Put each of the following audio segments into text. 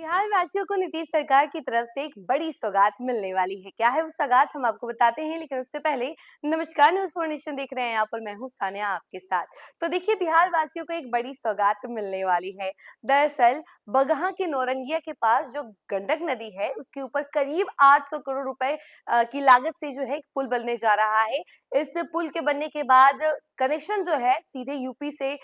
बिहार वासियों को नीतीश सरकार की तरफ से एक बड़ी सौगात मिलने वाली है। क्या है वो सौगात, हम आपको बताते हैं, लेकिन उससे पहले नमस्कार, न्यूज़ फॉर नेशन देख रहे हैं यहाँ पर मैं हूँ सानिया आपके साथ। तो देखिए, बिहार वासियों को एक बड़ी सौगात मिलने वाली है। दरअसल बगहा के नौरंगिया के पास जो गंडक नदी है, उसके ऊपर करीब 800 करोड़ रुपए की लागत से जो है एक पुल बनने जा रहा है। इस पुल के बनने के बाद कनेक्शन जो है सीधे यूपी से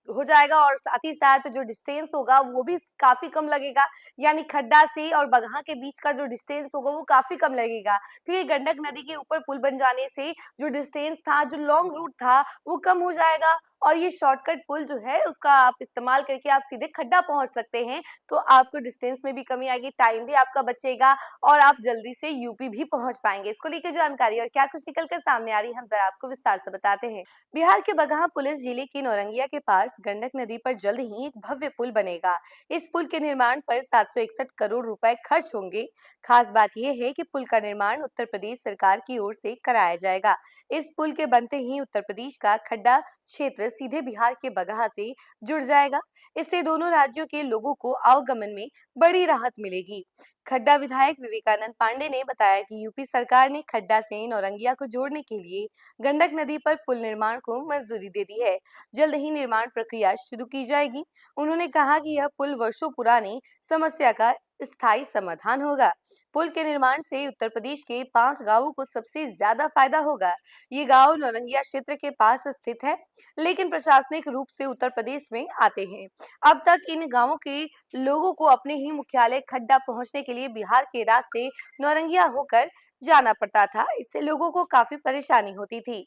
हो जाएगा और साथ ही साथ जो डिस्टेंस होगा वो भी काफी कम लगेगा। यानी खड्डा से और बगहा के बीच का जो डिस्टेंस होगा वो काफी कम लगेगा, क्योंकि गंडक नदी के ऊपर पुल बन जाने से जो डिस्टेंस था, जो लॉन्ग रूट था, वो कम हो जाएगा। और ये शॉर्टकट पुल जो है उसका आप इस्तेमाल करके आप सीधे खड्डा पहुंच सकते हैं। तो आपको डिस्टेंस में भी कमी आएगी, टाइम भी आपका बचेगा और आप जल्दी से यूपी भी पहुंच पाएंगे। इसको लेकर जानकारी और क्या कुछ निकल कर सामने आ रही है, हम जरा आपको विस्तार से बताते हैं। बिहार के बगहा पुलिस जिले के नौरंगिया के पास गंडक नदी पर जल्द ही एक भव्य पुल बनेगा। इस पुल के निर्माण पर 761 करोड़ रुपए खर्च होंगे। खास बात यह है कि पुल का निर्माण उत्तर प्रदेश सरकार की ओर से कराया जाएगा। इस पुल के बनते ही उत्तर प्रदेश का खड्डा क्षेत्र सीधे बिहार के बगहा से जुड़ जाएगा। इससे दोनों राज्यों के लोगों को आवागमन में बड़ी राहत मिलेगी। खड्डा विधायक विवेकानंद पांडे ने बताया कि यूपी सरकार ने खड्डा से नौरंगिया को जोड़ने के लिए गंडक नदी पर पुल निर्माण को मंजूरी दे दी है। जल्द ही निर्माण प्रक्रिया शुरू की जाएगी। उन्होंने कहा कि यह पुल वर्षों पुरानी समस्या का स्थायी समाधान होगा। पुल के निर्माण से उत्तर प्रदेश के 5 गांवों को सबसे ज्यादा फायदा होगा। ये गांव नौरंगिया क्षेत्र के पास स्थित है, लेकिन प्रशासनिक रूप से उत्तर प्रदेश में आते हैं। अब तक इन गांवों के लोगों को अपने ही मुख्यालय खड्डा पहुंचने के लिए बिहार के रास्ते नौरंगिया होकर जाना पड़ता था। इससे लोगों को काफी परेशानी होती थी।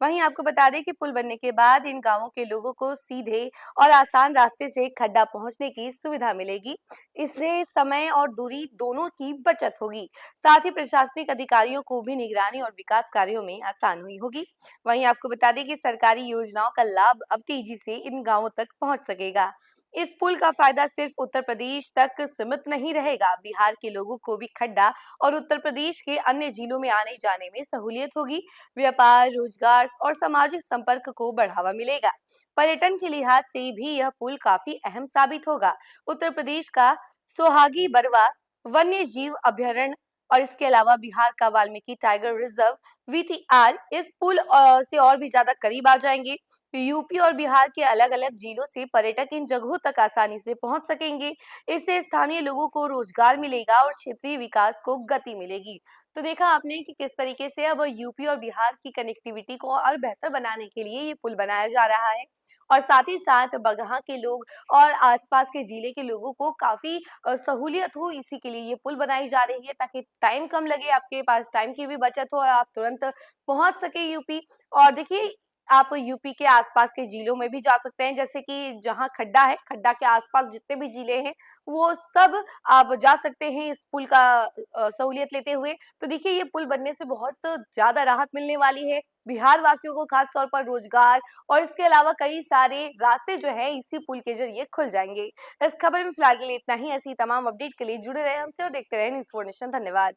वहीं आपको बता दें कि पुल बनने के बाद इन गांवों के लोगों को सीधे और आसान रास्ते से खड्डा पहुंचने की सुविधा मिलेगी। इससे समय और दूरी दोनों की बचत होगी। साथ ही प्रशासनिक अधिकारियों को भी निगरानी और विकास कार्यों में आसान हुई होगी। वहीं आपको बता दें कि सरकारी योजनाओं का लाभ अब तेजी से इन गांवों तक पहुंच सकेगा। इस पुल का फायदा सिर्फ उत्तर प्रदेश तक सीमित नहीं रहेगा, बिहार के लोगों को भी खड्डा और उत्तर प्रदेश के अन्य जिलों में आने जाने में सहूलियत होगी। व्यापार, रोजगार और सामाजिक संपर्क को बढ़ावा मिलेगा। पर्यटन के लिहाज से भी यह पुल काफी अहम साबित होगा। उत्तर प्रदेश का सोहागी बरवा वन्य जीव अभयारण्य और इसके अलावा बिहार का वाल्मीकि टाइगर रिजर्व वीटीआर इस पुल से और भी ज्यादा करीब आ जाएंगे। यूपी और बिहार के अलग अलग जिलों से पर्यटक इन जगहों तक आसानी से पहुंच सकेंगे। इससे स्थानीय लोगों को रोजगार मिलेगा और क्षेत्रीय विकास को गति मिलेगी। तो देखा आपने कि किस तरीके से अब यूपी और बिहार की कनेक्टिविटी को और बेहतर बनाने के लिए ये पुल बनाया जा रहा है। और साथ ही साथ बगहा के लोग और आसपास के जिले के लोगों को काफी सहूलियत हो, इसी के लिए ये पुल बनाई जा रही है, ताकि टाइम कम लगे, आपके पास टाइम की भी बचत हो और आप तुरंत पहुंच सके यूपी। और देखिए, आप यूपी के आसपास के जिलों में भी जा सकते हैं, जैसे कि जहां खड्डा है, खड्डा के आसपास जितने भी जिले हैं वो सब आप जा सकते हैं इस पुल का सहूलियत लेते हुए। तो देखिए, ये पुल बनने से बहुत ज्यादा राहत मिलने वाली है बिहार वासियों को, खास तौर पर रोजगार और इसके अलावा कई सारे रास्ते जो है इसी पुल के जरिए खुल जाएंगे। इस खबर में फिलहाल के लिए इतना ही। ऐसी तमाम अपडेट के लिए जुड़े रहे हमसे और देखते रहे न्यूज़ फॉर नेशन। धन्यवाद।